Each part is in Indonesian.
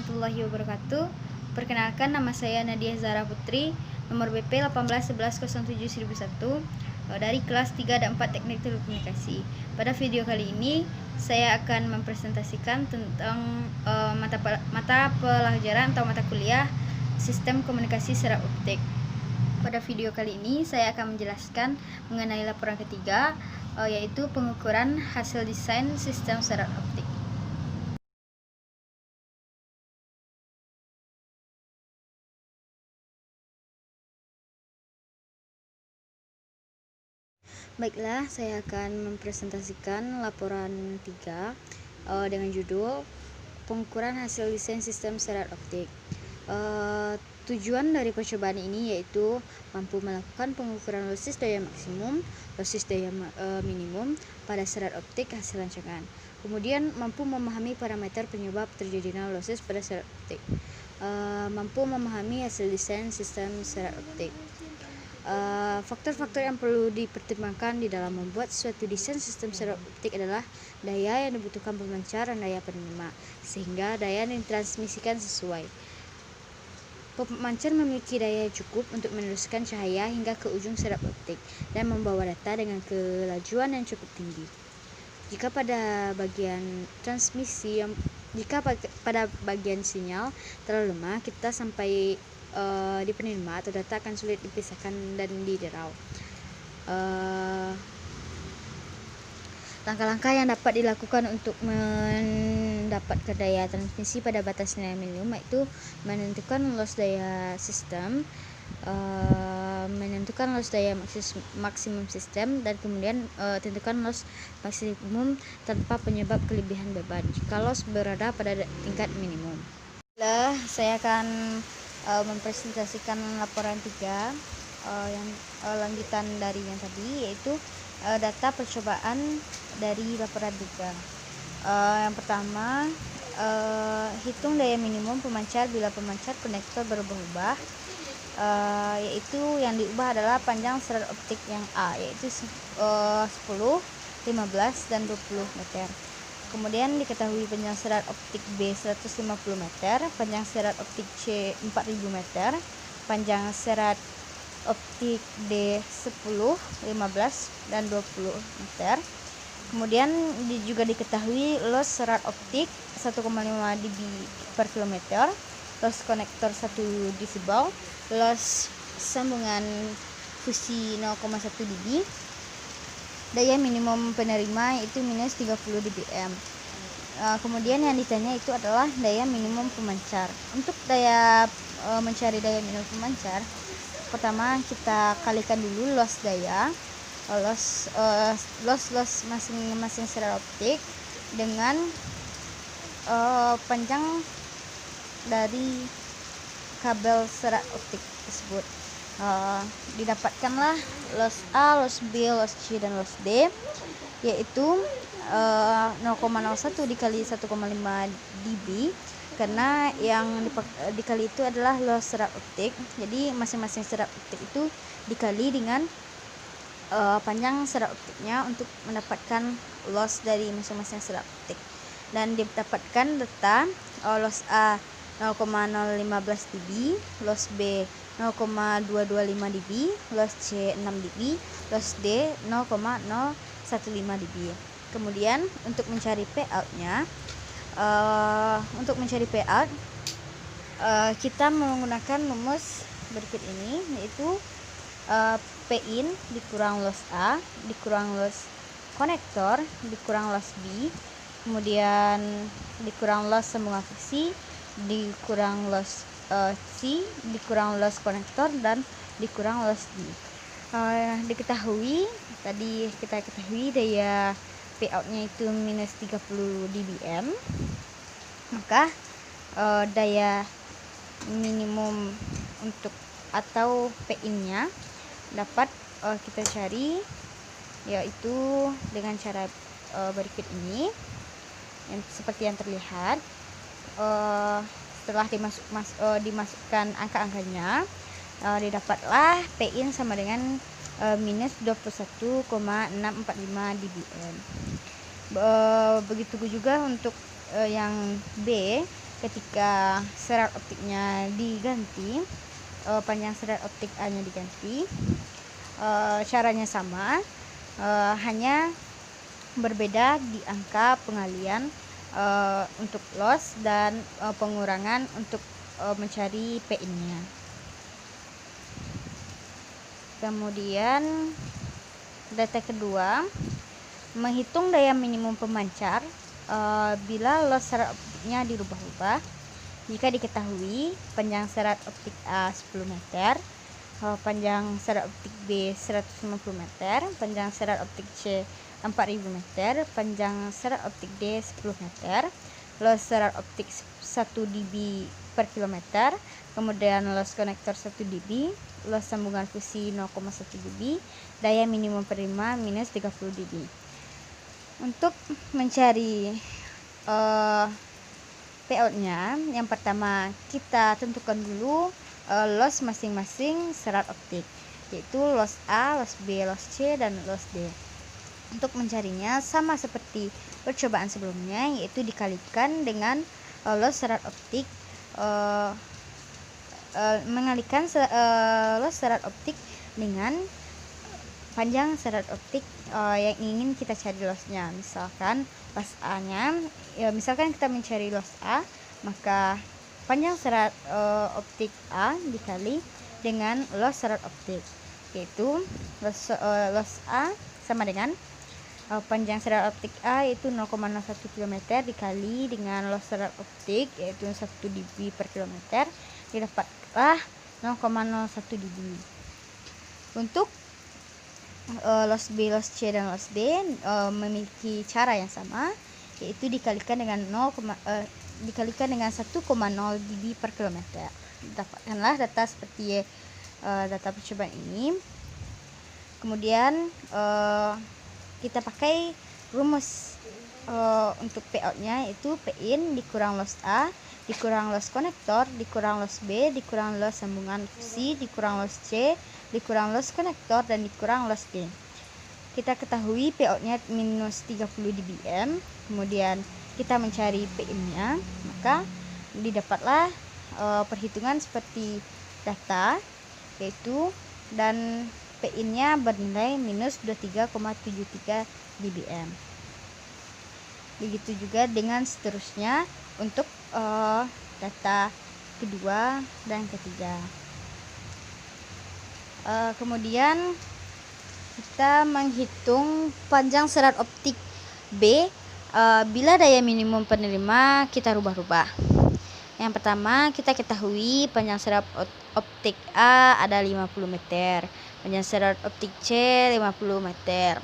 warahmatullahi wabarakatuh. Perkenalkan, nama saya Nadia Zara Putri, nomor BP 1811071001, dari kelas 3 dan 4 Teknik Telekomunikasi. Pada video kali ini saya akan mempresentasikan tentang mata pelajaran atau mata kuliah Sistem Komunikasi Serat Optik. Pada video kali ini saya akan menjelaskan mengenai laporan ketiga, yaitu pengukuran hasil desain sistem serat optik. Baiklah, saya akan mempresentasikan laporan 3 dengan judul pengukuran hasil desain sistem serat optik. Tujuan dari percobaan ini yaitu mampu melakukan pengukuran losis daya maksimum, losis daya minimum pada serat optik hasil rancangan. Kemudian mampu memahami parameter penyebab terjadinya losis pada serat optik. Mampu memahami hasil desain sistem serat optik. Faktor-faktor yang perlu dipertimbangkan di dalam membuat suatu desain sistem serat optik adalah daya yang dibutuhkan pemancar dan daya penerima, sehingga daya yang ditransmisikan sesuai. Pemancar memiliki daya cukup untuk meneruskan cahaya hingga ke ujung serat optik dan membawa data dengan kelajuan yang cukup tinggi. Jika pada bagian transmisi pada bagian sinyal terlalu lemah, kita sampai di penerima atau data akan sulit dipisahkan dan diderau. Langkah-langkah yang dapat dilakukan untuk mendapatkan daya transmisi pada batas nilai minimum yaitu menentukan loss daya sistem, menentukan loss daya maksimum sistem, dan kemudian tentukan loss maksimum tanpa penyebab kelebihan beban jika loss berada pada tingkat minimum. Saya akan mempresentasikan laporan 3 yang lanjutan dari yang tadi, yaitu data percobaan dari laporan 3. Yang pertama, hitung daya minimum pemancar bila pemancar konektor berubah-ubah, yaitu yang diubah adalah panjang serat optik yang A, yaitu 10, 15, dan 20 meter. Kemudian diketahui panjang serat optik B 150 meter, panjang serat optik C 4000 meter, panjang serat optik D 10, 15, dan 20 meter. Kemudian juga diketahui loss serat optik 1,5 dB per kilometer, loss konektor 1 desibel, loss sambungan fusi 0,1 dB, daya minimum penerima itu minus 30 dBm. Kemudian yang ditanya itu adalah daya minimum pemancar. Untuk daya mencari daya minimum pemancar, pertama kita kalikan dulu loss daya, loss masing-masing serat optik dengan panjang dari kabel serat optik tersebut. Didapatkanlah loss A, loss B, loss C, dan loss D, yaitu 0,01 dikali 1,5 dB, karena yang dikali itu adalah loss serat optik. Jadi masing-masing serat optik itu dikali dengan panjang serat optiknya untuk mendapatkan loss dari masing-masing serat optik. Dan didapatkan data loss A 0,015 dB, loss B 0,225 dB, loss C 6 dB, loss D 0,015 dB. Kemudian untuk mencari payout-nya, kita menggunakan rumus berikut ini, yaitu Pin dikurang loss A dikurang loss konektor dikurang loss B, kemudian dikurang loss sambungan fusi dikurang loss C dikurang loss konektor dan dikurang loss D. Tadi kita ketahui daya payout-nya itu minus 30 dBm, maka daya minimum untuk atau Pin-nya dapat kita cari, yaitu dengan cara berikut ini, yang seperti yang terlihat. Setelah dimasukkan angka-angkanya, didapatlah Pin sama dengan minus 21,645 dBm. Begitu juga untuk yang B, ketika serat optiknya diganti, panjang serat optik A nya diganti, caranya sama, hanya berbeda di angka pengalian untuk loss dan pengurangan untuk mencari PIN nya. Kemudian data kedua, menghitung daya minimum pemancar bila loss serat optiknya dirubah-ubah. Jika diketahui panjang serat optik A 10 meter, panjang serat optik B 150 meter, panjang serat optik C 4000 meter, panjang serat optik D 10 meter, loss serat optik 1 dB per kilometer, kemudian loss konektor 1 dB, loss sambungan fusi 0,1 dB, daya minimum penerima minus 30 dB. Untuk mencari payout-nya, yang pertama kita tentukan dulu loss masing-masing serat optik, yaitu loss A, loss B, loss C, dan loss D. Untuk mencarinya sama seperti percobaan sebelumnya, yaitu dikalikan dengan loss serat optik, mengalikan loss serat optik dengan panjang serat optik yang ingin kita cari lossnya. Misalkan loss A nya, misalkan kita mencari loss A, maka panjang serat optik A dikali dengan loss serat optik, yaitu loss A sama dengan panjang serat optik A yaitu 0,01 km dikali dengan loss serat optik yaitu 1 dB per kilometer, didapatlah 0,01 dB. Untuk loss B, loss C, dan loss D memiliki cara yang sama, yaitu dikalikan dengan 1,0 dB per kilometer. Dapatkanlah data seperti data percobaan ini. Kemudian kita pakai rumus untuk payout-nya, yaitu PIN dikurang loss A dikurang loss konektor dikurang loss B dikurang loss sambungan fusi dikurang loss C dikurang loss konektor dan dikurang loss D. Kita ketahui payout-nya minus 30 dBm. Kemudian kita mencari PIN-nya, maka didapatlah perhitungan seperti data, yaitu dan PIN-nya bernilai minus 23,73 dBm. Begitu juga dengan seterusnya untuk data kedua dan ketiga. Kemudian kita menghitung panjang serat optik B bila daya minimum penerima kita rubah-rubah. Yang pertama, kita ketahui panjang serat optik A ada 50 meter, panjang serat optik C 50 meter,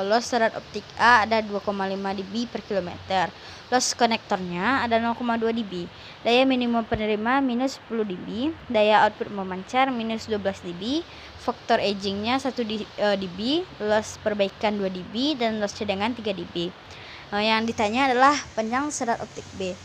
loss serat optik A ada 2,5 dB per kilometer, loss konektornya ada 0,2 dB, daya minimum penerima minus 10 dB, daya output memancar minus 12 dB, faktor agingnya 1 dB, loss perbaikan 2 dB, dan loss cadangan 3 dB. Yang ditanya adalah panjang serat optik B.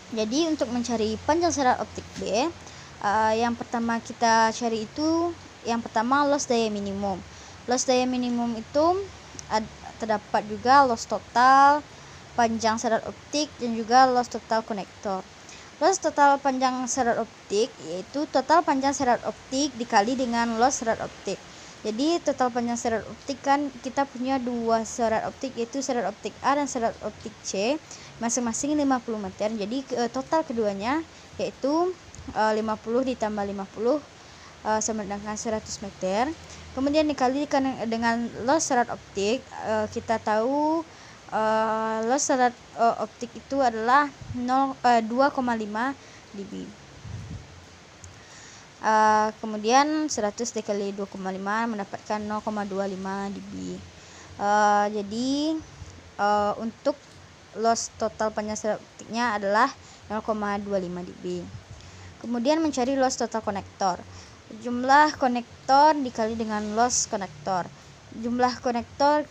Jadi untuk mencari panjang serat optik B, yang pertama kita cari itu, yang pertama loss daya minimum. Loss daya minimum itu terdapat juga loss total, panjang serat optik, dan juga loss total konektor. Loss total panjang serat optik yaitu total panjang serat optik dikali dengan loss serat optik. Jadi total panjang serat optik kan kita punya dua serat optik, yaitu serat optik A dan serat optik C, masing-masing 50 meter. Jadi total keduanya yaitu 50 ditambah 50 sama dengan 100 meter. Kemudian dikalikan dengan loss serat optik, kita tahu loss serat optik itu adalah 2,5 dB. Kemudian 100 dikali 2,5 mendapatkan 0,25 dB. Jadi untuk loss total panjang serat optiknya adalah 0,25 dB. Kemudian mencari loss total konektor. Jumlah konektor dikali dengan loss konektor. Jumlah konektor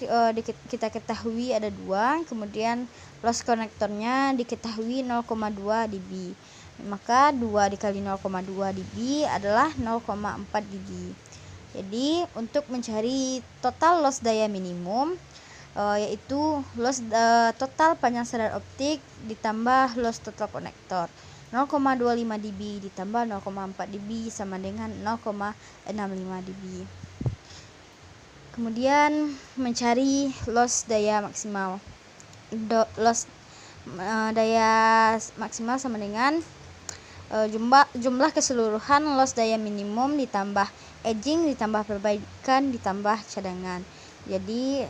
kita ketahui ada 2, kemudian loss konektornya diketahui 0,2 dB. Maka 2 dikali 0,2 dB adalah 0,4 dB. Jadi untuk mencari total loss daya minimum, yaitu loss total panjang serat optik ditambah loss total konektor. 0,25 dB ditambah 0,4 dB sama dengan 0,65 dB. Kemudian mencari loss daya maksimal. Loss daya maksimal sama dengan jumlah keseluruhan loss daya minimum ditambah edging ditambah perbaikan ditambah cadangan. Jadi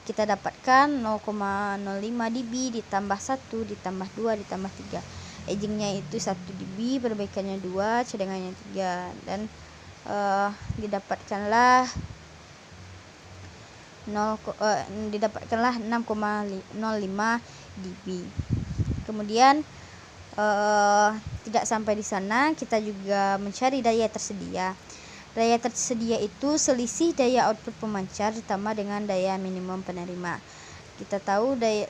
kita dapatkan 0,05 dB ditambah 1 ditambah 2 ditambah 3. Edgingnya itu 1 dB, perbaikannya 2, cadangannya 3, dan didapatkanlah 6,05 dB. Kemudian tidak sampai di sana, kita juga mencari daya tersedia. Daya tersedia itu selisih daya output pemancar ditambah dengan daya minimum penerima. Kita tahu daya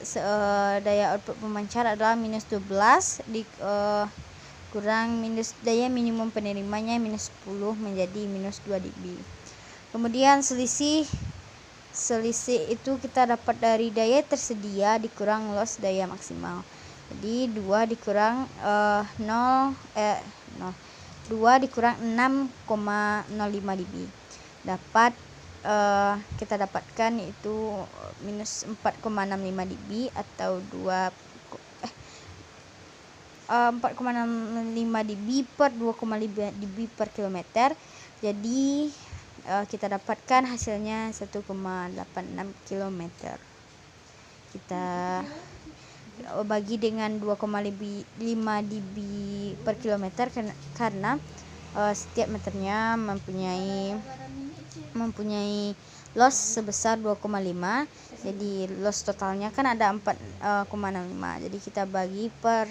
output pemancar adalah minus 12 kurang minus daya minimum penerimanya minus 10 menjadi minus 2 dB. Kemudian selisih itu kita dapat dari daya tersedia dikurang loss daya maksimal. Jadi 2 dikurang 2 dikurang 6,05 dB dapat kita dapatkan yaitu minus 4,65 dB atau 4,65 dB per 2,5 dB per kilometer. Jadi kita dapatkan hasilnya 1,86 km. Kita bagi dengan 2,5 dB per kilometer karena setiap meternya mempunyai loss sebesar 2,5. Jadi loss totalnya kan ada 4,65. Jadi kita bagi per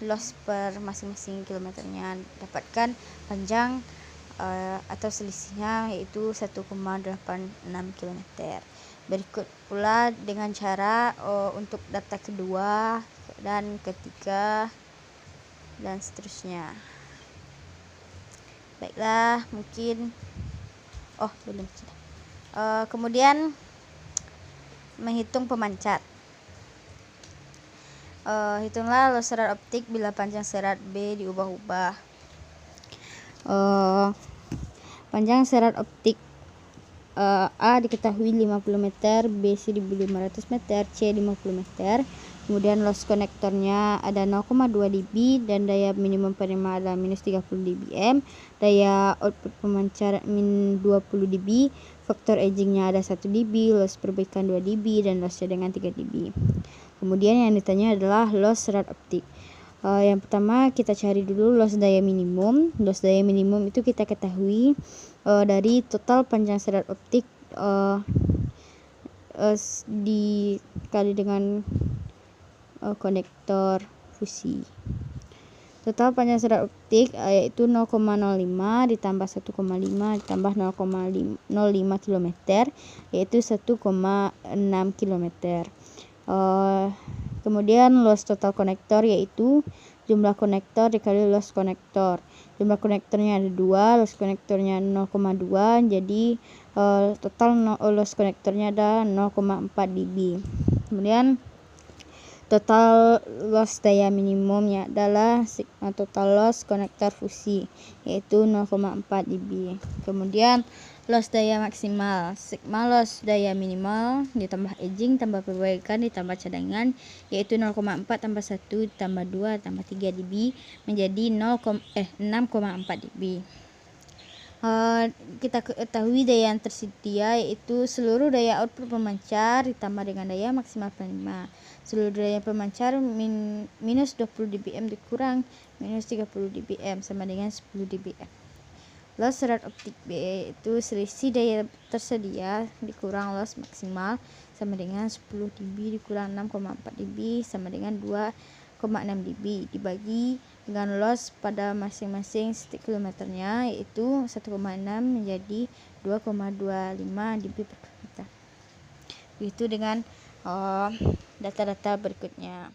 loss per masing-masing kilometernya, dapatkan panjang atau selisihnya yaitu 1,86 km. Berikut pula dengan cara untuk data kedua dan ketiga dan seterusnya. Baiklah, mungkin belum sudah. Kemudian menghitung pemancar. Hitunglah loss serat optik bila panjang serat B diubah-ubah. Panjang serat optik A diketahui 50 meter, B 1500 meter, C 50 meter. Kemudian loss konektornya ada 0,2 dB dan daya minimum penerima adalah minus 30 dBm. Daya output pemancar min 20 dB. Faktor edgingnya ada 1 dB, loss perbaikan 2 dB, dan loss cadangan 3 dB. Kemudian yang ditanya adalah loss serat optik. Yang pertama kita cari dulu loss daya minimum. Loss daya minimum itu kita ketahui dari total panjang serat optik dikali dengan konektor fusi. Total panjang serat optik yaitu 0,05 ditambah 1,5 ditambah 0,05 km yaitu 1,6 km. Kemudian loss total konektor yaitu jumlah konektor dikali loss konektor. Jumlah konektornya ada 2, loss konektornya 0,2, jadi total loss konektornya ada 0,4 dB. Kemudian total loss daya minimumnya adalah sigma total loss konektor fusi yaitu 0,4 dB. Kemudian loss daya maksimal, sigma loss daya minimal ditambah edging tambah perbaikan ditambah cadangan yaitu 0,4 tambah 1 tambah 2 tambah 3 dB menjadi 6,4 dB. Kita ketahui daya yang tersedia yaitu seluruh daya output pemancar ditambah dengan daya maksimal penerima. Seluruh daya pemancar minus 20 dBm dikurang minus 30 dBm sama dengan 10 dBm. Loss serat optik B itu selisih daya tersedia dikurang loss maksimal sama dengan 10 dB dikurang 6,4 dB sama dengan 2,6 dB dibagi dengan loss pada masing-masing setiap kilometernya yaitu 1,6 menjadi 2,25 dB per kilometer. Begitu dengan data-data berikutnya.